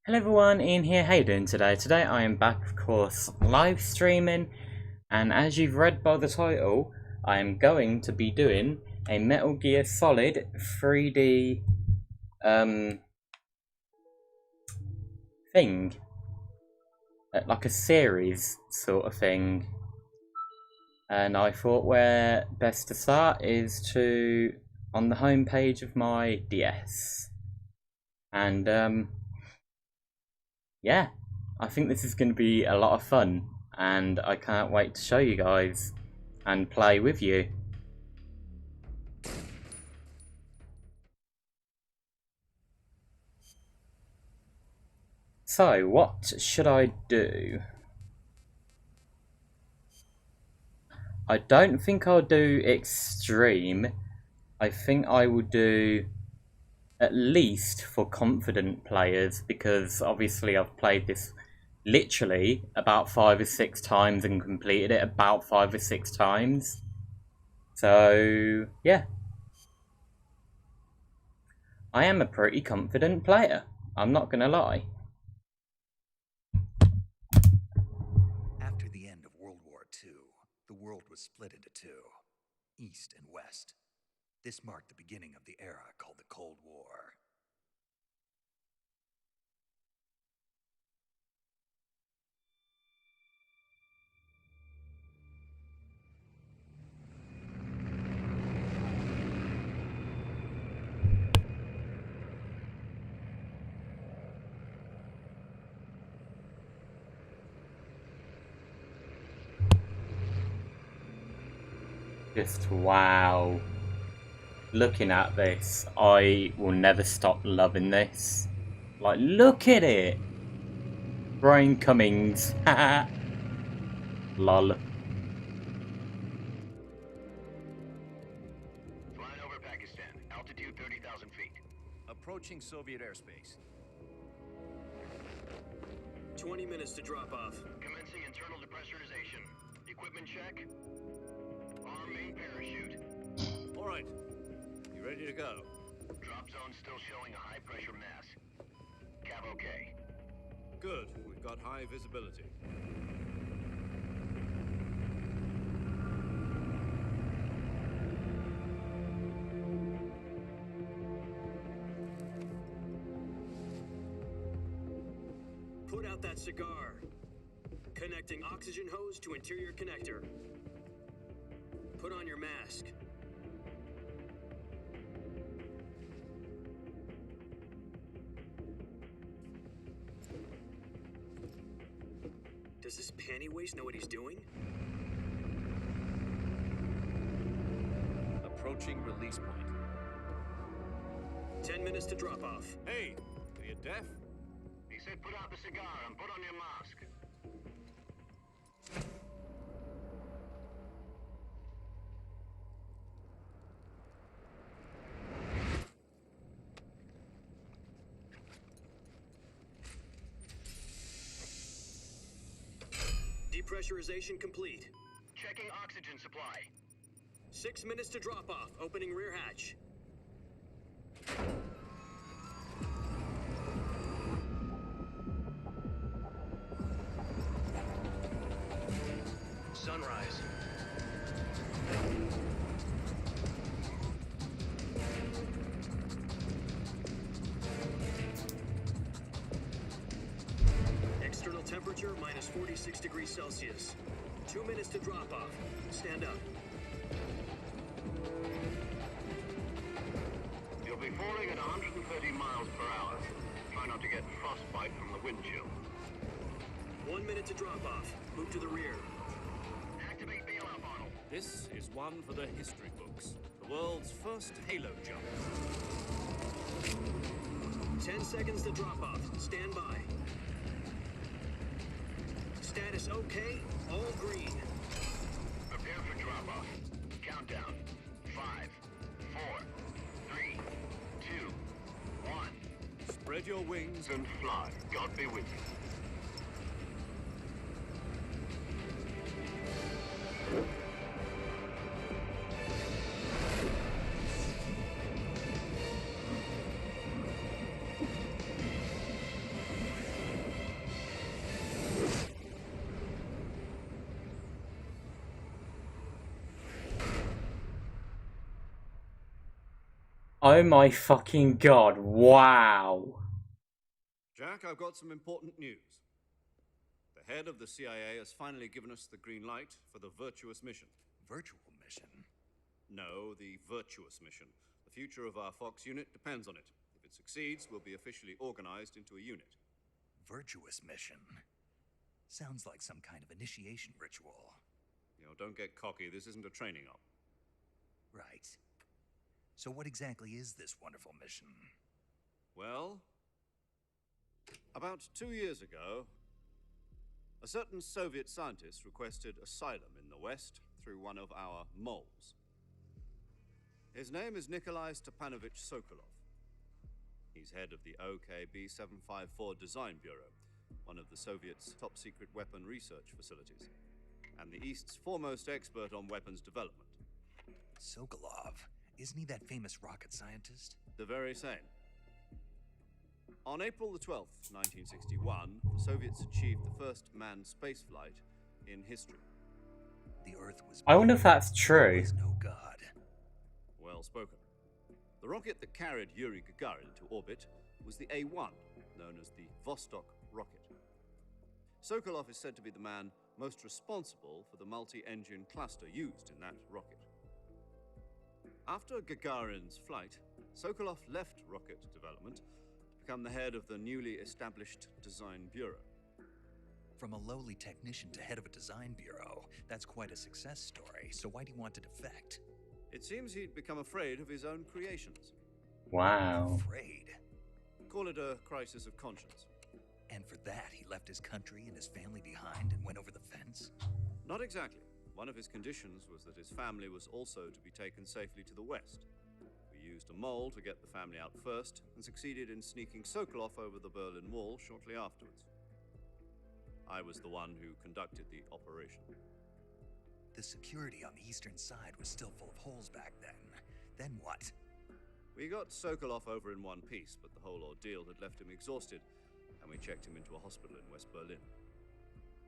Hello everyone, Ian here. How you doing today? Today I am back, of course, live streaming, and as you've read by the title, I am going to be doing a Metal Gear Solid 3D thing, like a series sort of thing. And I thought where best to start is on the home page of my DS, and yeah, I think this is going to be a lot of fun, and I can't wait to show you guys and play with you. So, what should I do? I don't think I'll do extreme. I think I will do at least for confident players, because obviously I've played this literally about 5 or 6 times and completed it about 5 or 6 times. So, yeah. I am a pretty confident player, I'm not gonna lie. After the end of World War II, the world was split into two, East and West. This marked the beginning of the era called the Cold War. Just wow. Looking at this, I will never stop loving this. Like, look at it! Brian Cummings. Lol. Flying over Pakistan, altitude 30,000 feet. Approaching Soviet airspace. 20 minutes to drop off. Commencing internal depressurization. Equipment check. Arm main parachute. All right. You ready to go? Drop zone still showing a high pressure mass. Cav okay. Good. We've got high visibility. Put out that cigar. Connecting oxygen hose to interior connector. Put on your mask. Does this panty waste know what he's doing? Approaching release point. 10 minutes to drop off. Hey, are you deaf? He said put out the cigar and put on your mask. Depressurization complete. Checking oxygen supply. 6 minutes to drop off. Opening rear hatch. Sunrise. External temperature minus 46 degrees Celsius. 2 minutes to drop off. Stand up. You'll be falling at 130 miles per hour. Try not to get frostbite from the wind chill. 1 minute to drop off. Move to the rear. Activate bailout bottle. This is one for the history books. The world's first Halo jump. 10 seconds to drop off. Stand by. Status okay. All green. Prepare for drop-off. Countdown. 5, 4, 3, 2, 1. Spread your wings And fly. God be with you. Oh my fucking god, wow. Jack, I've got some important news. The head of the CIA has finally given us the green light for the Virtuous mission. Virtual mission? No, the Virtuous mission. The future of our Fox unit depends on it. If it succeeds, we'll be officially organized into a unit. Virtuous mission? Sounds like some kind of initiation ritual. You know, don't get cocky. This isn't a training op. Right. So what exactly is this wonderful mission? Well, about 2 years ago, a certain Soviet scientist requested asylum in the West through one of our moles. His name is Nikolai Stepanovich Sokolov. He's head of the OKB 754 Design Bureau, one of the Soviets' top-secret weapon research facilities, and the East's foremost expert on weapons development. Sokolov? Isn't he that famous rocket scientist? The very same. On April the 12th, 1961, the Soviets achieved the first manned spaceflight in history. The Earth was I wonder if that's There true. was no God. Well spoken. The rocket that carried Yuri Gagarin to orbit was the A-1, known as the Vostok rocket. Sokolov is said to be the man most responsible for the multi-engine cluster used in that rocket. After Gagarin's flight, Sokolov left rocket development to become the head of the newly established Design Bureau. From a lowly technician to head of a design bureau, that's quite a success story. So why'd he want to defect? It seems he'd become afraid of his own creations. Wow. Afraid. Call it a crisis of conscience. And for that, he left his country and his family behind and went over the fence? Not exactly. One of his conditions was that his family was also to be taken safely to the west. We used a mole to get the family out first and succeeded in sneaking Sokolov over the Berlin Wall shortly afterwards. I was the one who conducted the operation. The security on the eastern side was still full of holes back then. Then what? We got Sokolov over in one piece, but the whole ordeal had left him exhausted, and we checked him into a hospital in West Berlin.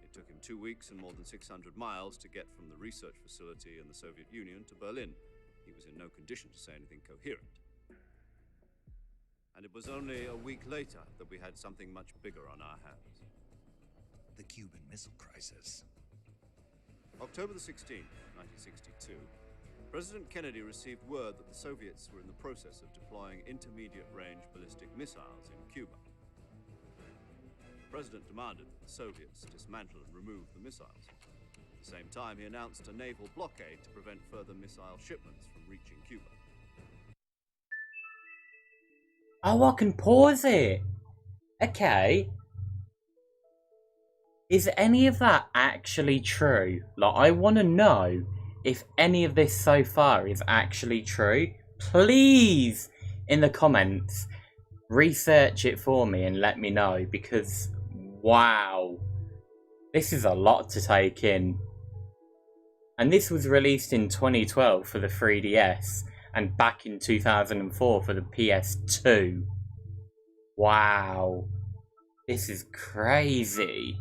It took him 2 weeks and more than 600 miles to get from the research facility in the Soviet Union to Berlin. He was in no condition to say anything coherent. And it was only a week later that we had something much bigger on our hands. The Cuban Missile Crisis. October the 16th, 1962, President Kennedy received word that the Soviets were in the process of deploying intermediate-range ballistic missiles in Cuba. The President demanded that the Soviets dismantle and remove the missiles. At the same time, he announced a naval blockade to prevent further missile shipments from reaching Cuba. Oh, I can pause it. Okay. Is any of that actually true? Like, I want to know if any of this so far is actually true. Please, in the comments, research it for me and let me know, because, wow, this is a lot to take in. And this was released in 2012 for the 3DS, and back in 2004 for the PS2. Wow. This is crazy.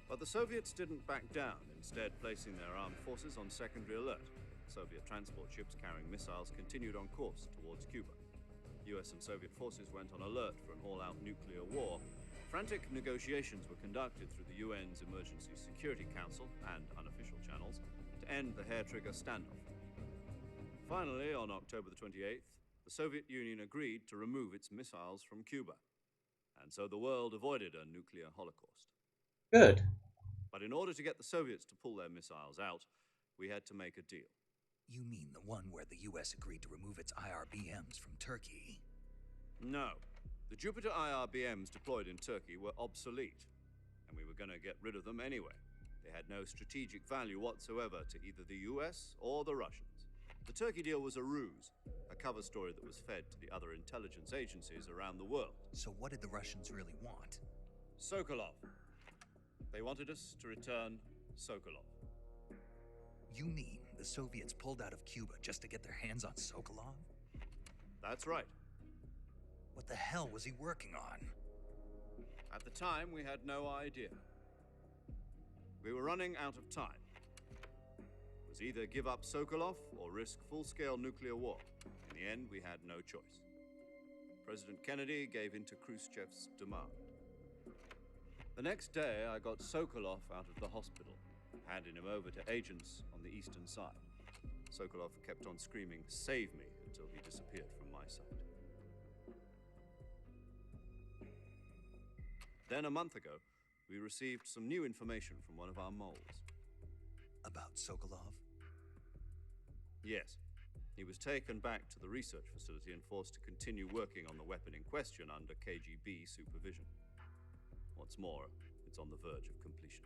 But the Soviets didn't back down, instead placing their armed forces on secondary alert. Soviet transport ships carrying missiles continued on course towards Cuba. US and Soviet forces went on alert for an all-out nuclear war. Frantic negotiations were conducted through the UN's Emergency Security Council and unofficial channels to end the hair-trigger standoff. Finally, on October the 28th, the Soviet Union agreed to remove its missiles from Cuba. And so the world avoided a nuclear holocaust. Good. But in order to get the Soviets to pull their missiles out, we had to make a deal. You mean the one where the US agreed to remove its IRBMs from Turkey? No. The Jupiter IRBMs deployed in Turkey were obsolete, and we were going to get rid of them anyway. They had no strategic value whatsoever to either the US or the Russians. The Turkey deal was a ruse, a cover story that was fed to the other intelligence agencies around the world. So what did the Russians really want? Sokolov. They wanted us to return Sokolov. You mean the Soviets pulled out of Cuba just to get their hands on Sokolov? That's right. What the hell was he working on? At the time, we had no idea. We were running out of time. It was either give up Sokolov or risk full-scale nuclear war. In the end, we had no choice. President Kennedy gave in to Khrushchev's demand. The next day, I got Sokolov out of the hospital, handing him over to agents on the eastern side. Sokolov kept on screaming, "Save me," until he disappeared from my sight. Then, a month ago, we received some new information from one of our moles. About Sokolov? Yes. He was taken back to the research facility and forced to continue working on the weapon in question under KGB supervision. What's more, it's on the verge of completion.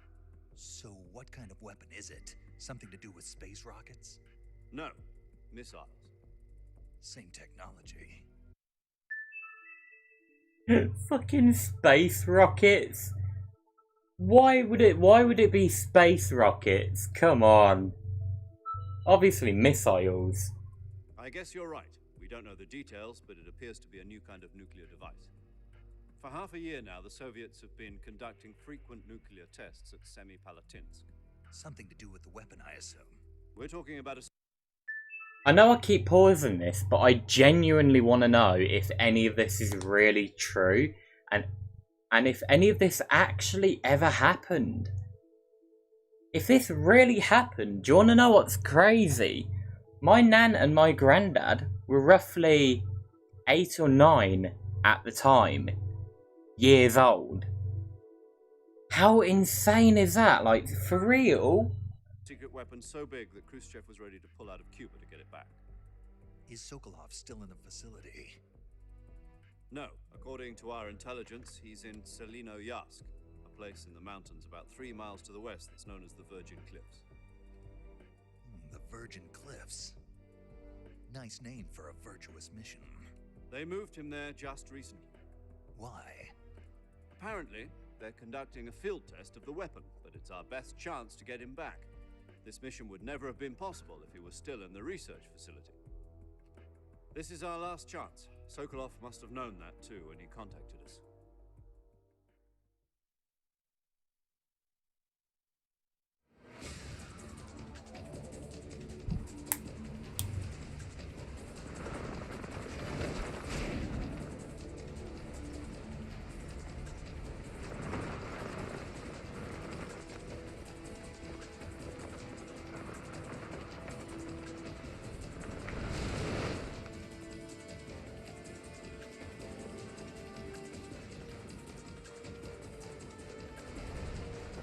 So what kind of weapon is it? Something to do with space rockets? No, missiles. Same technology. Fucking space rockets. Why would it be space rockets? Come on. Obviously missiles. I guess you're right. We don't know the details, but it appears to be a new kind of nuclear device. For half a year now, the Soviets have been conducting frequent nuclear tests at Semipalatinsk. Something to do with the weapon, I assume. We're talking about a... I know I keep pausing this, but I genuinely want to know if any of this is really true, and if any of this actually ever happened. If this really happened, do you want to know what's crazy? My nan and my granddad were roughly 8 or 9 at the time, years old. How insane is that? Like, for real? secret weapon so big that Khrushchev was ready to pull out of Cuba to get it back. Is Sokolov still in the facility? No. According to our intelligence, he's in Selino-Yarsk, a place in the mountains about 3 miles to the west that's known as the Virgin Cliffs. The Virgin Cliffs. Nice name for a virtuous mission. They moved him there just recently. Why? Apparently, they're conducting a field test of the weapon, but it's our best chance to get him back. This mission would never have been possible if he was still in the research facility. This is our last chance. Sokolov must have known that too when he contacted us.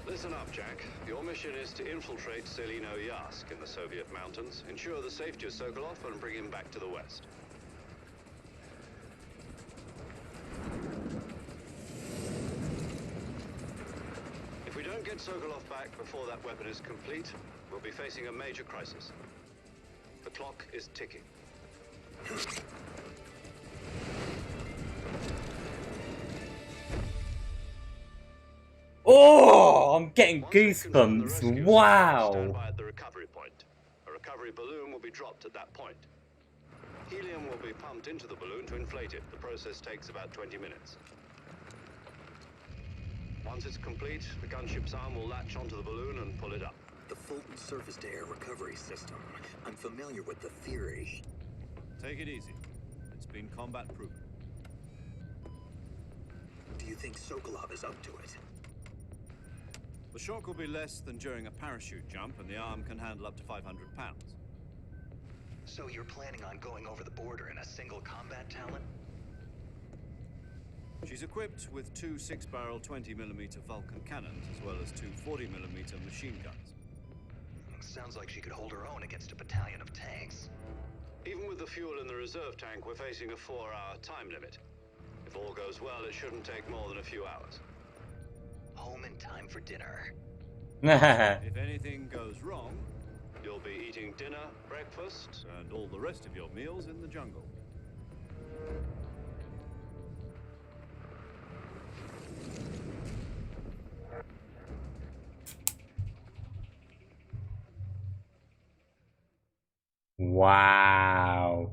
Listen up, Jack. Your mission is to infiltrate Selino-Yarsk in the Soviet mountains, ensure the safety of Sokolov, and bring him back to the West. If we don't get Sokolov back before that weapon is complete, we'll be facing a major crisis. The clock is ticking. Oh, I'm getting Once we've confirmed the goosebumps. rescue, Wow. stand by at the recovery point. A recovery balloon will be dropped at that point. Helium will be pumped into the balloon to inflate it. The process takes about 20 minutes. Once it's complete, the gunship's arm will latch onto the balloon and pull it up. The Fulton surface-to-air recovery system. I'm familiar with the theory. Take it easy. It's been combat proven. Do you think Sokolov is up to it? The shock will be less than during a parachute jump, and the arm can handle up to 500 pounds. So you're planning on going over the border in a single combat talent? She's equipped with 2 6-barrel 20mm Vulcan cannons, as well as 2 40mm machine guns. Sounds like she could hold her own against a battalion of tanks. Even with the fuel in the reserve tank, we're facing a 4-hour time limit. If all goes well, it shouldn't take more than a few hours. Home in time for dinner. If anything goes wrong, You'll be eating dinner, breakfast, and all the rest of your meals in the jungle. Wow.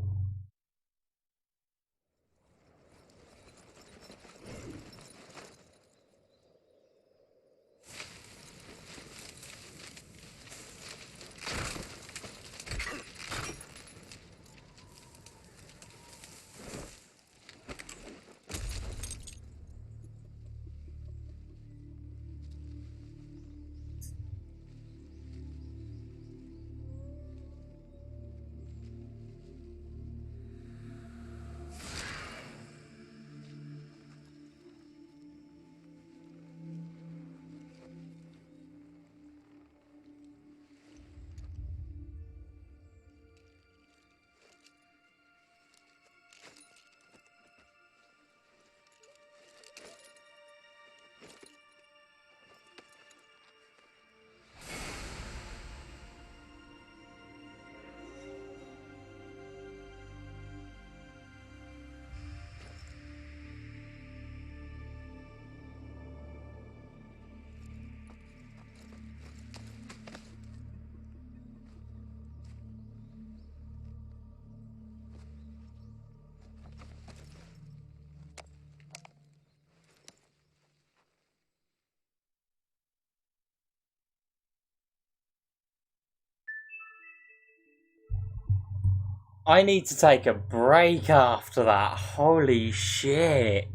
I need to take a break after that. Holy shit.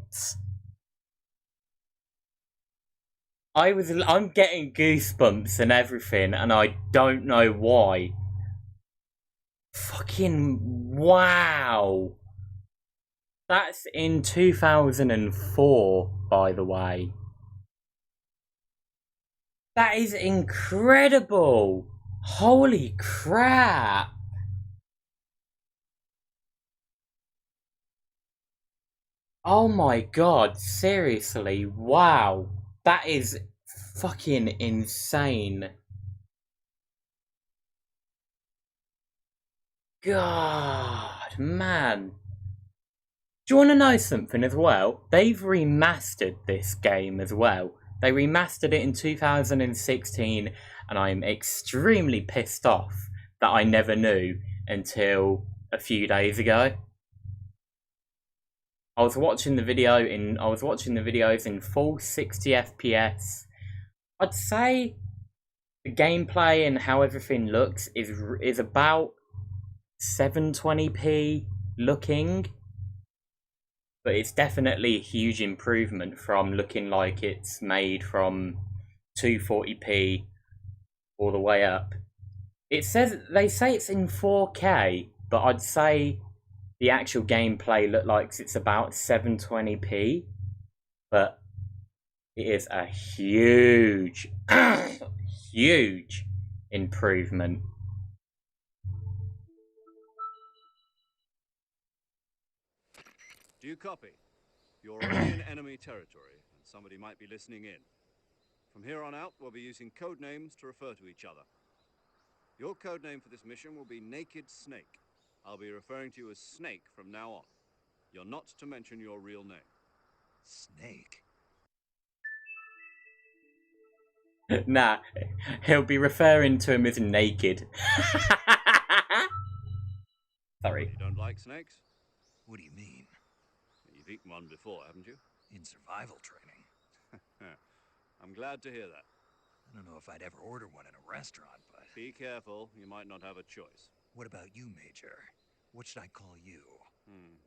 I'm getting goosebumps and everything, and I don't know why. Fucking wow. That's in 2004, by the way. That is incredible. Holy crap. Oh my god, seriously, wow. That is fucking insane. God, man. Do you want to know something as well? They've remastered this game as well. They remastered it in 2016, and I'm extremely pissed off that I never knew until a few days ago. I was watching the videos in full 60 FPS. I'd say the gameplay and how everything looks is about 720p looking, but it's definitely a huge improvement from looking like it's made from 240p all the way up. They say it's in 4K, but I'd say the actual gameplay looks like it's about 720p, but it is a huge, huge improvement. Do you copy? You're already in enemy territory, and somebody might be listening in. From here on out, we'll be using code names to refer to each other. Your code name for this mission will be Naked Snake. I'll be referring to you as Snake from now on. You're not to mention your real name. Snake? Nah, he'll be referring to him as Naked. Sorry. You don't like snakes? What do you mean? You've eaten one before, haven't you? In survival training? I'm glad to hear that. I don't know if I'd ever order one in a restaurant, but... Be careful, you might not have a choice. What about you, Major? What should I call you?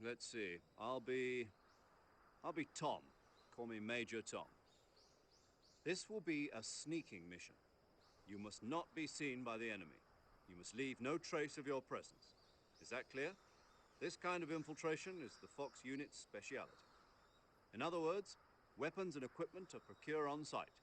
Let's see. I'll be Tom. Call me Major Tom. This will be a sneaking mission. You must not be seen by the enemy. You must leave no trace of your presence. Is that clear? This kind of infiltration is the Fox unit's speciality. In other words, weapons and equipment are procured on site.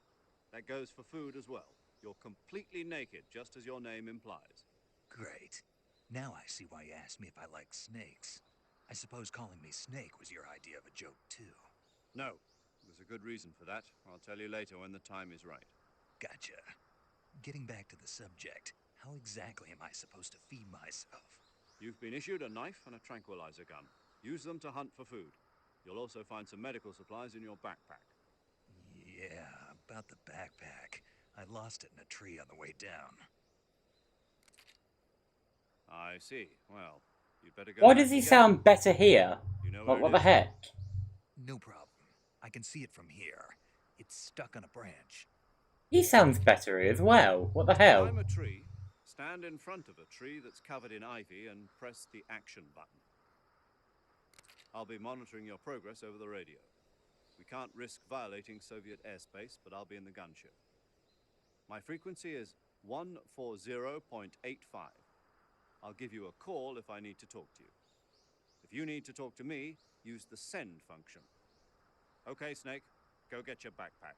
That goes for food as well. You're completely naked, just as your name implies. Great. Now I see why you asked me if I like snakes. I suppose calling me Snake was your idea of a joke, too. No. There's a good reason for that. I'll tell you later when the time is right. Gotcha. Getting back to the subject, how exactly am I supposed to feed myself? You've been issued a knife and a tranquilizer gun. Use them to hunt for food. You'll also find some medical supplies in your backpack. Yeah, about the backpack. I lost it in a tree on the way down. I see. Well, you'd better go... Why does he sound better here? You know where What it the is? heck? No problem. I can see it from here. It's stuck on a branch. He sounds better as well. What the hell? Climb a tree, stand in front of a tree that's covered in ivy, and press the action button. I'll be monitoring your progress over the radio. We can't risk violating Soviet airspace, but I'll be in the gunship. My frequency is 140.85. I'll give you a call if I need to talk to you. If you need to talk to me, use the send function. Okay, Snake, go get your backpack.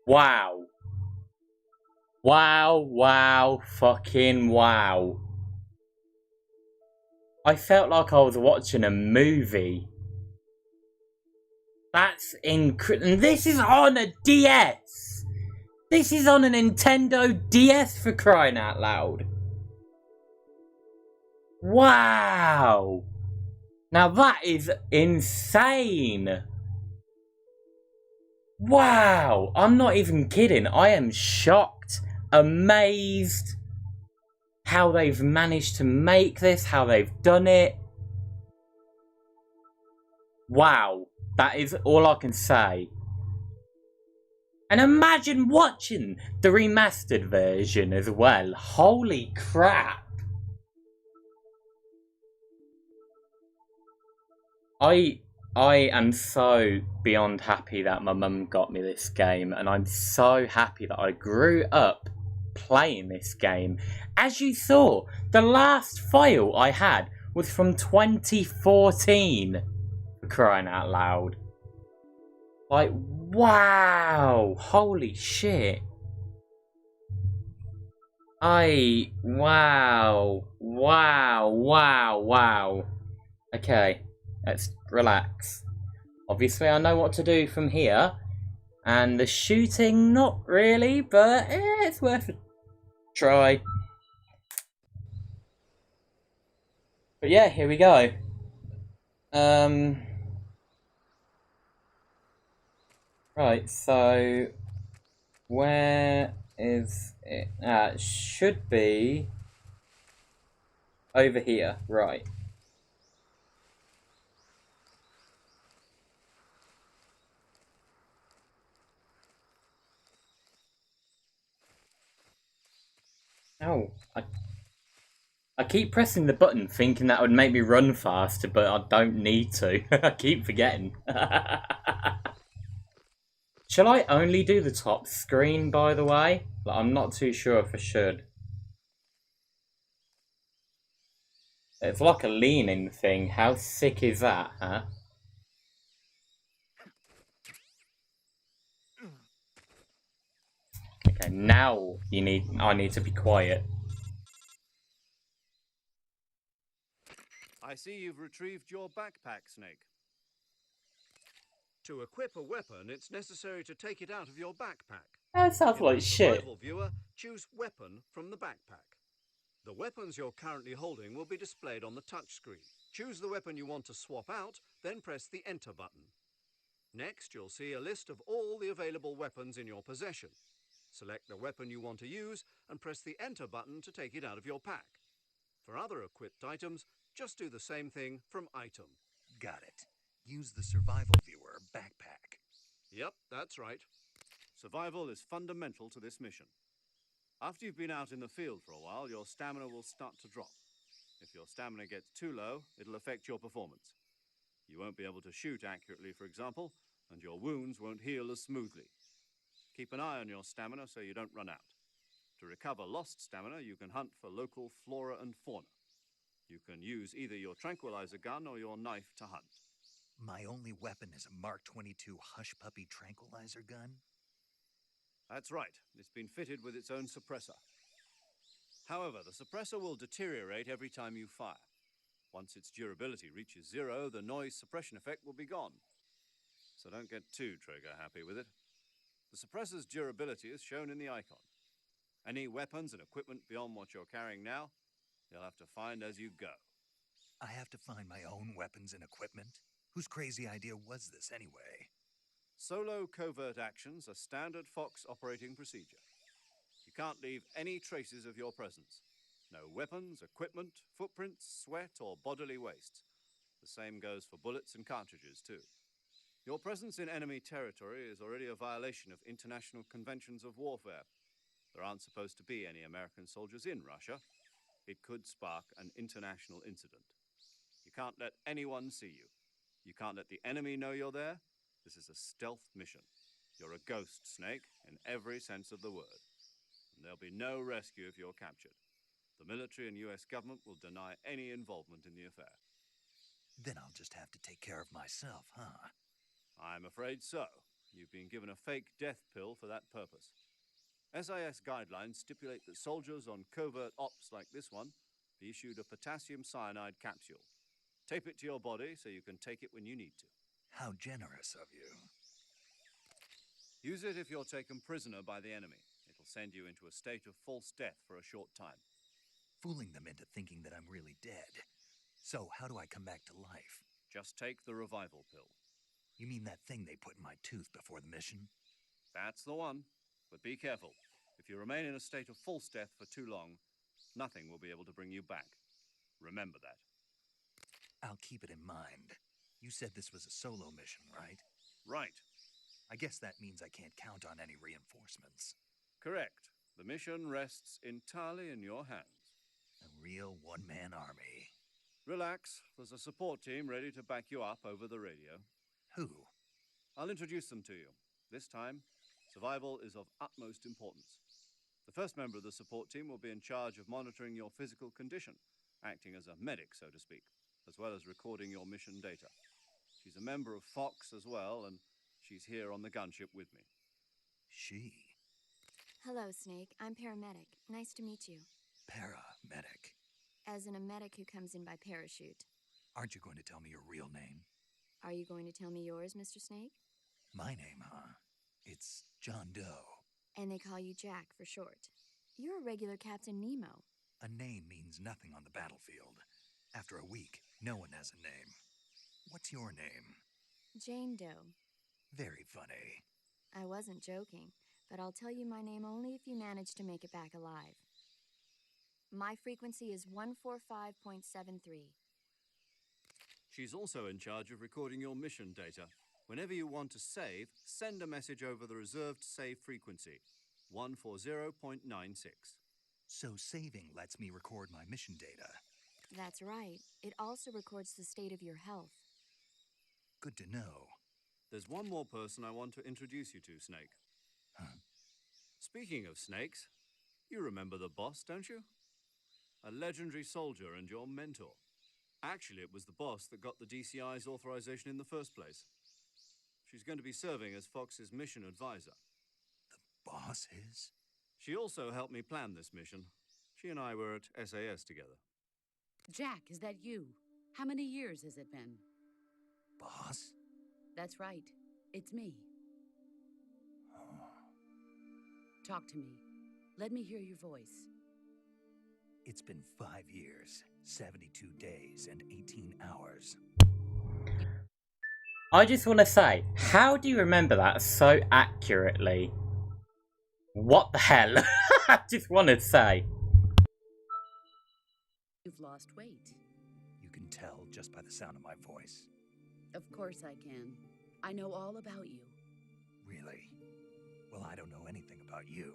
Wow. Wow, wow, fucking wow. I felt like I was watching a movie. That's incredible. This is on a DS. This is on a Nintendo DS, for crying out loud. Wow. Now that is insane. Wow. I'm not even kidding. I am shocked, amazed how they've managed to make this, how they've done it. Wow. That is all I can say. And imagine watching the remastered version as well. Holy crap. I am so beyond happy that my mum got me this game, and I'm so happy that I grew up playing this game. As you saw, the last file I had was from 2014, for crying out loud. Like, wow, holy shit. Wow. Okay, let's relax. Obviously, I know what to do from here. And the shooting, not really, but it's worth a try. But yeah, here we go. Right, so where is it? It should be over here, right. Oh, I keep pressing the button thinking that would make me run faster, but I don't need to. I keep forgetting. Shall I only do the top screen, by the way? Like, I'm not too sure if I should. It's like a leaning thing. How sick is that, huh? Okay, now I need to be quiet. I see you've retrieved your backpack, Snake. To equip a weapon, it's necessary to take it out of your backpack. That sounds In like the shit. survival viewer, choose Weapon from the backpack. The weapons you're currently holding will be displayed on the touchscreen. Choose the weapon you want to swap out, then press the Enter button. Next, you'll see a list of all the available weapons in your possession. Select the weapon you want to use and press the Enter button to take it out of your pack. For other equipped items, just do the same thing from Item. Got it. Use the survival viewer backpack. Yep, that's right. Survival is fundamental to this mission. After you've been out in the field for a while, your stamina will start to drop. If your stamina gets too low, it'll affect your performance. You won't be able to shoot accurately, for example, and your wounds won't heal as smoothly. Keep an eye on your stamina so you don't run out. To recover lost stamina, you can hunt for local flora and fauna. You can use either your tranquilizer gun or your knife to hunt. My only weapon is a Mark 22 Hush Puppy tranquilizer gun? That's right. It's been fitted with its own suppressor. However, the suppressor will deteriorate every time you fire. Once its durability reaches 0, the noise suppression effect will be gone. So don't get too trigger-happy with it. The suppressor's durability is shown in the icon. Any weapons and equipment beyond what you're carrying now, you'll have to find as you go. I have to find my own weapons and equipment? Whose crazy idea was this anyway? Solo covert actions are standard Fox operating procedure. You can't leave any traces of your presence. No weapons, equipment, footprints, sweat, or bodily waste. The same goes for bullets and cartridges, too. Your presence in enemy territory is already a violation of international conventions of warfare. There aren't supposed to be any American soldiers in Russia. It could spark an international incident. You can't let anyone see you. You can't let the enemy know you're there. This is a stealth mission. You're a ghost, Snake, in every sense of the word. And there'll be no rescue if you're captured. The military and US government will deny any involvement in the affair. Then I'll just have to take care of myself, huh? I'm afraid so. You've been given a fake death pill for that purpose. SIS guidelines stipulate that soldiers on covert ops like this one be issued a potassium cyanide capsule. Tape it to your body so you can take it when you need to. How generous of you. Use it if you're taken prisoner by the enemy. It'll send you into a state of false death for a short time. Fooling them into thinking that I'm really dead. So how do I come back to life? Just take the revival pill. You mean that thing they put in my tooth before the mission? That's the one. But be careful. If you remain in a state of false death for too long, nothing will be able to bring you back. Remember that. I'll keep it in mind. You said this was a solo mission, right? Right. I guess that means I can't count on any reinforcements. Correct. The mission rests entirely in your hands. A real one-man army. Relax. There's a support team ready to back you up over the radio. Who? I'll introduce them to you. This time, survival is of utmost importance. The first member of the support team will be in charge of monitoring your physical condition, acting as a medic, so to speak, as well as recording your mission data. She's a member of Fox as well, and she's here on the gunship with me. She? Hello, Snake. I'm paramedic. Nice to meet you. Paramedic. As in a medic who comes in by parachute. Aren't you going to tell me your real name? Are you going to tell me yours, Mr. Snake? My name, huh? It's John Doe. And they call you Jack for short. You're a regular Captain Nemo. A name means nothing on the battlefield. After a week, no one has a name. What's your name? Jane Doe. Very funny. I wasn't joking, but I'll tell you my name only if you manage to make it back alive. My frequency is 145.73. She's also in charge of recording your mission data. Whenever you want to save, send a message over the reserved save frequency, 140.96. So saving lets me record my mission data. That's right. It also records the state of your health. Good to know. There's one more person I want to introduce you to, Snake. Huh? Speaking of snakes, you remember the boss, don't you? A legendary soldier and your mentor. Actually, it was the boss that got the DCI's authorization in the first place. She's going to be serving as Fox's mission advisor. The boss is? She also helped me plan this mission. She and I were at SAS together. Jack, is that you? How many years has it been? Boss? That's right. It's me. Talk to me. Let me hear your voice. It's been 5 years, 72 days, and 18 hours. I just want to say, how do you remember that so accurately? What the hell? I just want to say. You've lost weight. You can tell just by the sound of my voice. Of course I can. I know all about you. Really? Well, I don't know anything about you.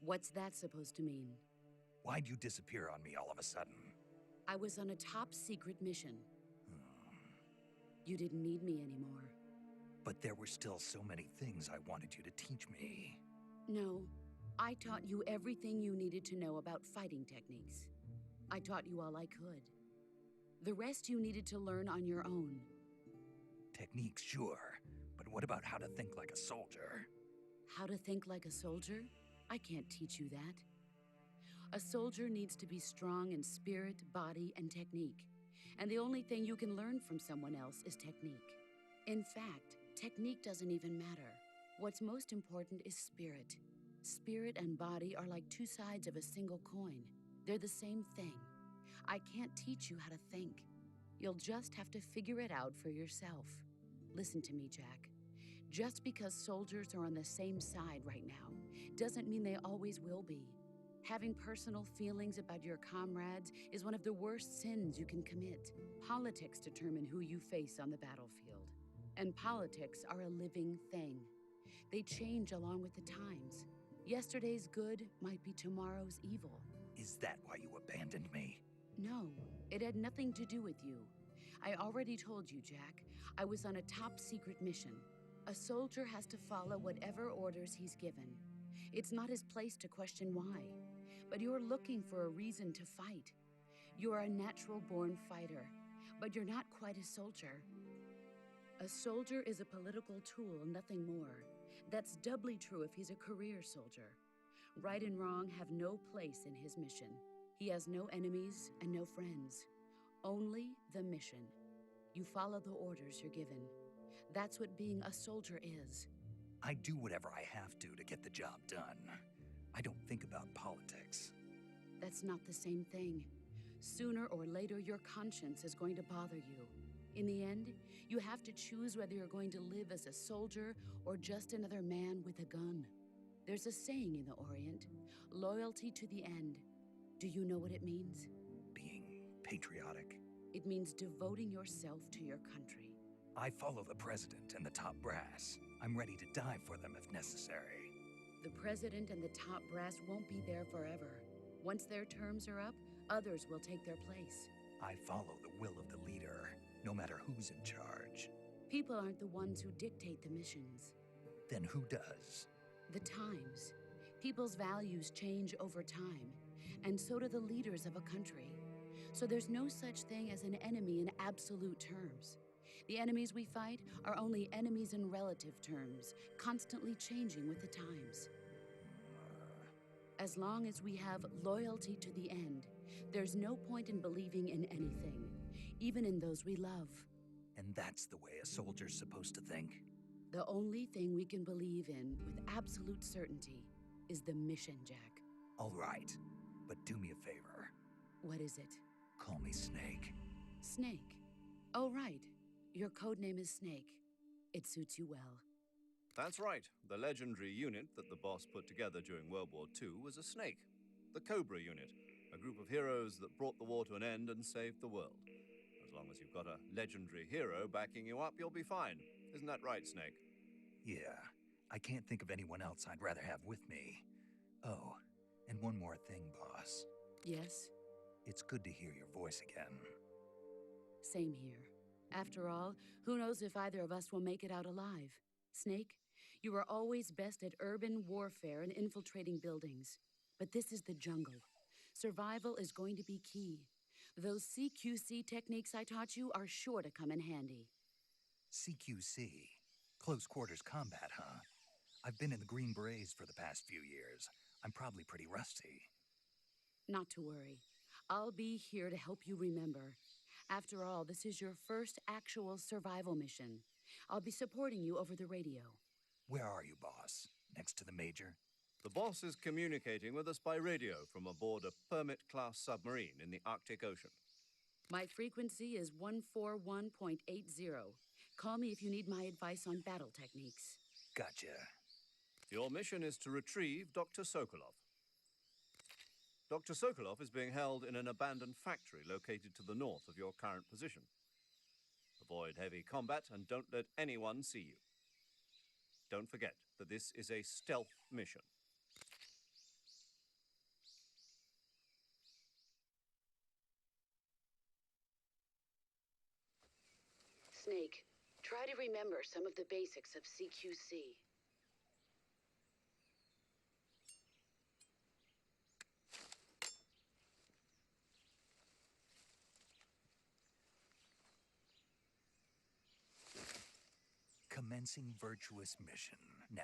What's that supposed to mean? Why'd you disappear on me all of a sudden? I was on a top secret mission. You didn't need me anymore. But there were still so many things I wanted you to teach me. No, I taught you everything you needed to know about fighting techniques. I taught you all I could. The rest you needed to learn on your own. Techniques, sure. But what about how to think like a soldier? How to think like a soldier? I can't teach you that. A soldier needs to be strong in spirit, body, and technique. And the only thing you can learn from someone else is technique. In fact, technique doesn't even matter. What's most important is spirit. Spirit and body are like two sides of a single coin. They're the same thing. I can't teach you how to think. You'll just have to figure it out for yourself. Listen to me, Jack. Just because soldiers are on the same side right now doesn't mean they always will be. Having personal feelings about your comrades is one of the worst sins you can commit. Politics determine who you face on the battlefield. And politics are a living thing. They change along with the times. Yesterday's good might be tomorrow's evil. Is that why you abandoned me? No, it had nothing to do with you. I already told you, Jack. I was on a top secret mission. A soldier has to follow whatever orders he's given. It's not his place to question why. But you're looking for a reason to fight. You're a natural-born fighter, but you're not quite a soldier. A soldier is a political tool, nothing more. That's doubly true if he's a career soldier. Right and wrong have no place in his mission. He has no enemies and no friends. Only the mission. You follow the orders you're given. That's what being a soldier is. I do whatever I have to get the job done. I don't think about politics. That's not the same thing. Sooner or later, your conscience is going to bother you. In the end, you have to choose whether you're going to live as a soldier or just another man with a gun. There's a saying in the Orient, loyalty to the end. Do you know what it means? Being patriotic? It means devoting yourself to your country. I follow the president and the top brass. I'm ready to die for them if necessary. The president and the top brass won't be there forever. Once their terms are up, others will take their place. I follow the will of the leader, no matter who's in charge. People aren't the ones who dictate the missions. Then who does? The times. People's values change over time, and so do the leaders of a country. So there's no such thing as an enemy in absolute terms. The enemies we fight are only enemies in relative terms, constantly changing with the times. As long as we have loyalty to the end, there's no point in believing in anything, even in those we love. And that's the way a soldier's supposed to think? The only thing we can believe in with absolute certainty is the mission, Jack. All right, but do me a favor. What is it? Call me Snake. Snake. Oh, right. Your codename is Snake. It suits you well. That's right. The legendary unit that the boss put together during World War II was a snake. The Cobra unit, a group of heroes that brought the war to an end and saved the world. As long as you've got a legendary hero backing you up, you'll be fine. Isn't that right, Snake? Yeah, I can't think of anyone else I'd rather have with me. Oh, and one more thing, boss. Yes? It's good to hear your voice again. Same here. After all, who knows if either of us will make it out alive? Snake, you are always best at urban warfare and infiltrating buildings. But this is the jungle. Survival is going to be key. Those CQC techniques I taught you are sure to come in handy. CQC? Close quarters combat, huh? I've been in the Green Berets for the past few years. I'm probably pretty rusty. Not to worry. I'll be here to help you remember. After all, this is your first actual survival mission. I'll be supporting you over the radio. Where are you, boss? Next to the Major? The boss is communicating with us by radio from aboard a Permit-class submarine in the Arctic Ocean. My frequency is 141.80. Call me if you need my advice on battle techniques. Gotcha. Your mission is to retrieve Dr. Sokolov. Dr. Sokolov is being held in an abandoned factory located to the north of your current position. Avoid heavy combat and don't let anyone see you. Don't forget that this is a stealth mission. Snake, try to remember some of the basics of CQC. Commencing virtuous mission now.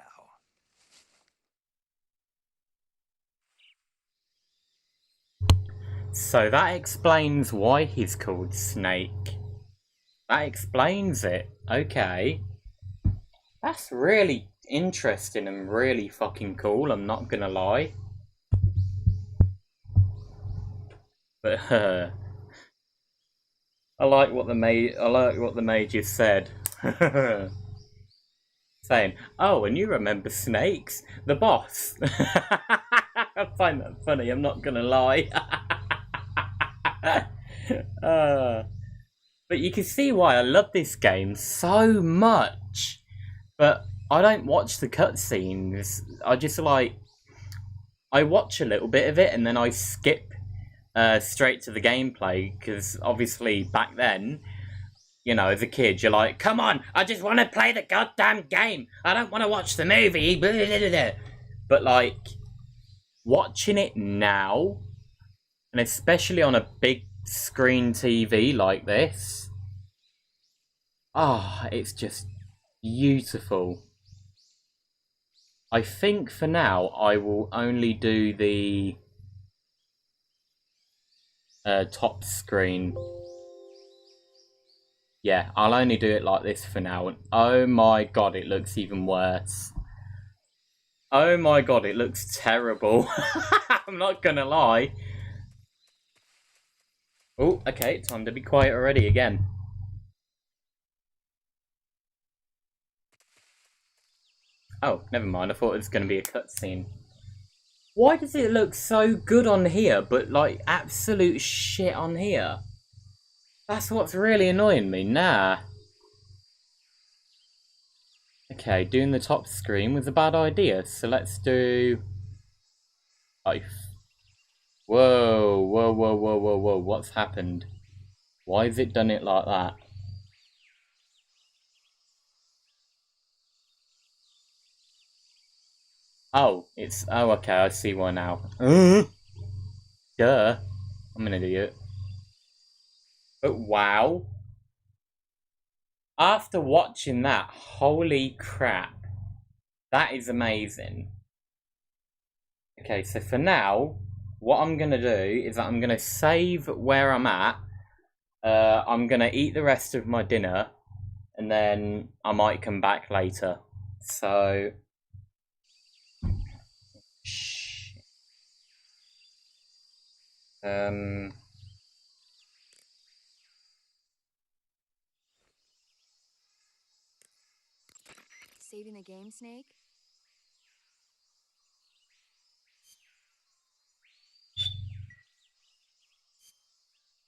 So that explains why he's called Snake. That explains it. Okay. That's really interesting and really fucking cool, I'm not gonna lie. But I like what the Major said. Saying, oh, and you remember Snakes? The boss. I find that funny, I'm not gonna lie. But you can see why I love this game so much. But I don't watch the cutscenes. I just I watch a little bit of it and then I skip straight to the gameplay. Because obviously back then, you know, as a kid, you're like, come on, I just want to play the goddamn game. I don't want to watch the movie. But like, watching it now, and especially on a big screen TV like this, it's just beautiful. I think for now I will only do the top screen. Yeah, I'll only do it like this for now. And oh my god, it looks even worse. Oh my god, it looks terrible. I'm not gonna lie. Oh, okay, time to be quiet already again. Oh, never mind, I thought it was going to be a cutscene. Why does it look so good on here, but like absolute shit on here? That's what's really annoying me. Nah. Okay, doing the top screen was a bad idea, so let's do life. Whoa, whoa, whoa, whoa, whoa, whoa, what's happened? Why has it done it like that? Oh, oh, okay, I see why now. Duh. I'm an idiot. But wow. After watching that, holy crap. That is amazing. Okay, so for now, what I'm going to do is that I'm going to save where I'm at. I'm going to eat the rest of my dinner, and then I might come back later. So... Saving the game, Snake?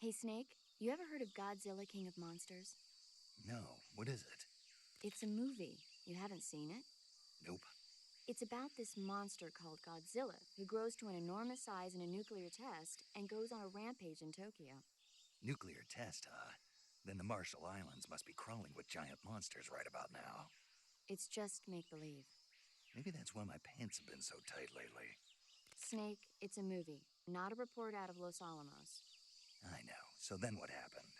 Hey, Snake, you ever heard of Godzilla King of Monsters? No, what is it? It's a movie. You haven't seen it? Nope. It's about this monster called Godzilla, who grows to an enormous size in a nuclear test and goes on a rampage in Tokyo. Nuclear test, huh? Then the Marshall Islands must be crawling with giant monsters right about now. It's just make-believe. Maybe that's why my pants have been so tight lately. Snake, it's a movie, not a report out of Los Alamos. I know. So then what happened?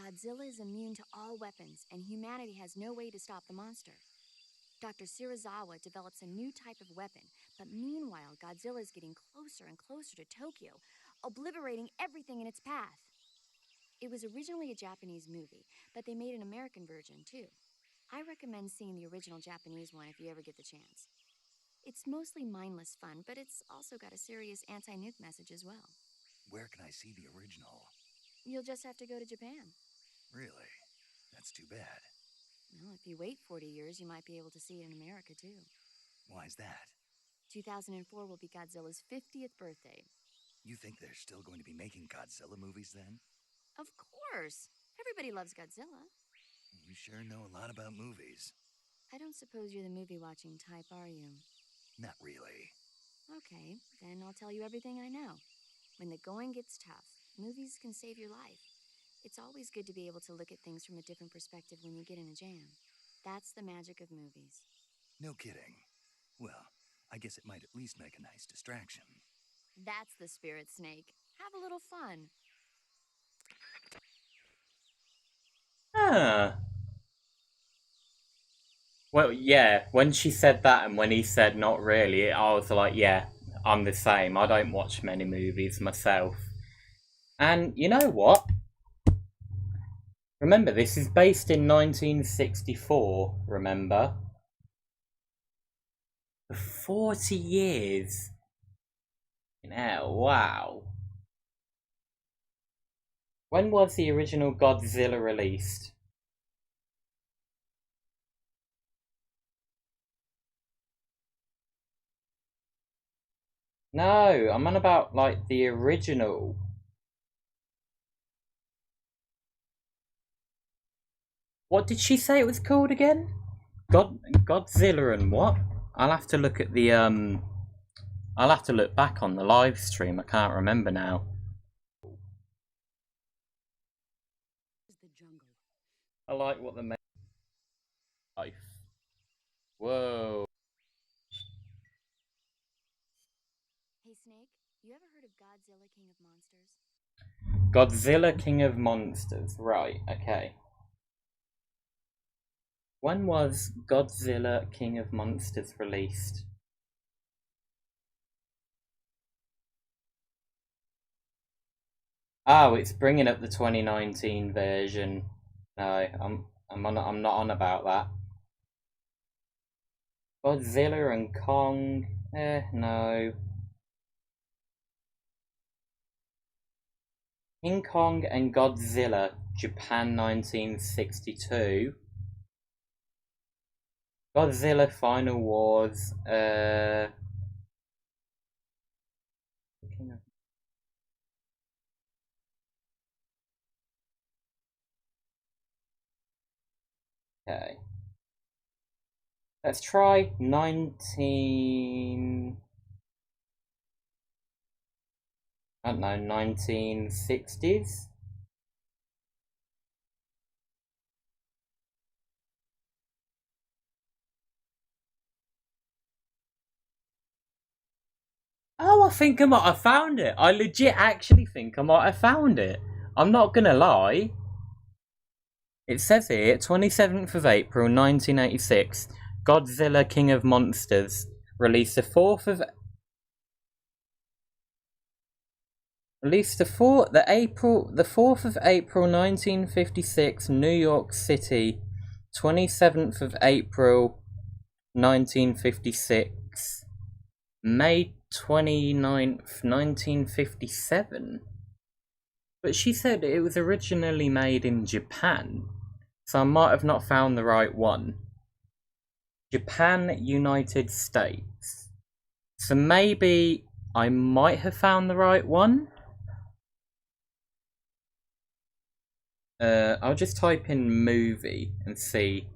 Godzilla is immune to all weapons, and humanity has no way to stop the monster. Dr. Shirazawa develops a new type of weapon, but meanwhile, Godzilla is getting closer and closer to Tokyo, obliterating everything in its path. It was originally a Japanese movie, but they made an American version, too. I recommend seeing the original Japanese one if you ever get the chance. It's mostly mindless fun, but it's also got a serious anti-nuke message as well. Where can I see the original? You'll just have to go to Japan. Really? That's too bad. Well, if you wait 40 years, you might be able to see it in America, too. Why's that? 2004 will be Godzilla's 50th birthday. You think they're still going to be making Godzilla movies then? Of course! Everybody loves Godzilla. You sure know a lot about movies. I don't suppose you're the movie-watching type, are you? Not really. Okay, then I'll tell you everything I know. When the going gets tough, movies can save your life. It's always good to be able to look at things from a different perspective when you get in a jam. That's the magic of movies. No kidding. Well, I guess it might at least make a nice distraction. That's the spirit, Snake. Have a little fun. Huh. Well, yeah, when she said that and when he said not really, I was like, yeah, I'm the same. I don't watch many movies myself. And you know what? Remember, this is based in 1964, remember? For 40 years. Yeah, wow. When was the original Godzilla released? No, I'm on about, like, the original. What did she say it was called again? Godzilla and what? I'll have to look at the, I'll have to look back on the live stream, I can't remember now. The jungle. I like what the main life. Whoa. Hey, Snake, you ever heard of Godzilla King of Monsters? Godzilla King of Monsters, right, okay. When was Godzilla King of Monsters released? Oh, it's bringing up the 2019 version. No, I'm not on about that. Godzilla and Kong. No. King Kong and Godzilla, Japan 1962. Godzilla Final Wars, Okay. Let's try 1960s. Oh, I think I might have found it. I legit actually think I might have found it. I'm not gonna lie. It says here, 27th of April 1986, Godzilla King of Monsters released the 4th of April 1956, New York City. 27th of April 1956, May 29th, 1957. But she said it was originally made in Japan, so I might have not found the right one. Japan, United States. So maybe I might have found the right one. I'll just type in movie and see.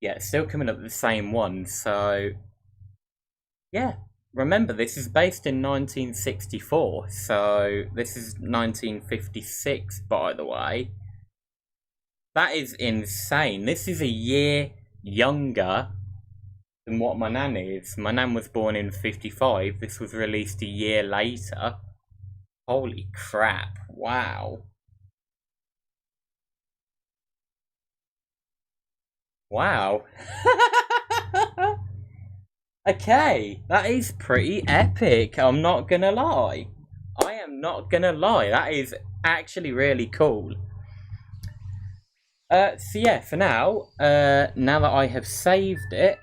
Yeah, it's still coming up with the same one, so... Yeah, remember this is based in 1964, so this is 1956, by the way. That is insane. This is a year younger than what my nan is. My nan was born in 55, this was released a year later. Holy crap, wow. Wow. Okay, that is pretty epic, I'm not gonna lie. I am not gonna lie, that is actually really cool. So yeah, for now, now that I have saved it,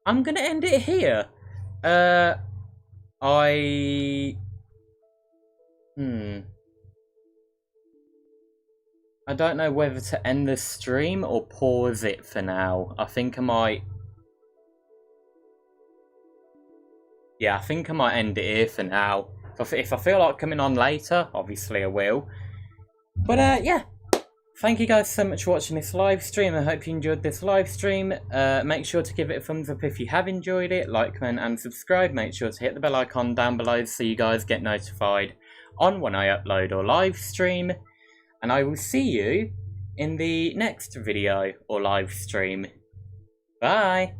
I'm gonna end it here. I don't know whether to end the stream or pause it for now. I think I might... Yeah, I think I might end it here for now. If I feel like coming on later, obviously I will. But yeah, thank you guys so much for watching this live stream. I hope you enjoyed this live stream. Make sure to give it a thumbs up if you have enjoyed it. Like, comment and subscribe. Make sure to hit the bell icon down below so you guys get notified on when I upload or live stream. And I will see you in the next video or live stream. Bye!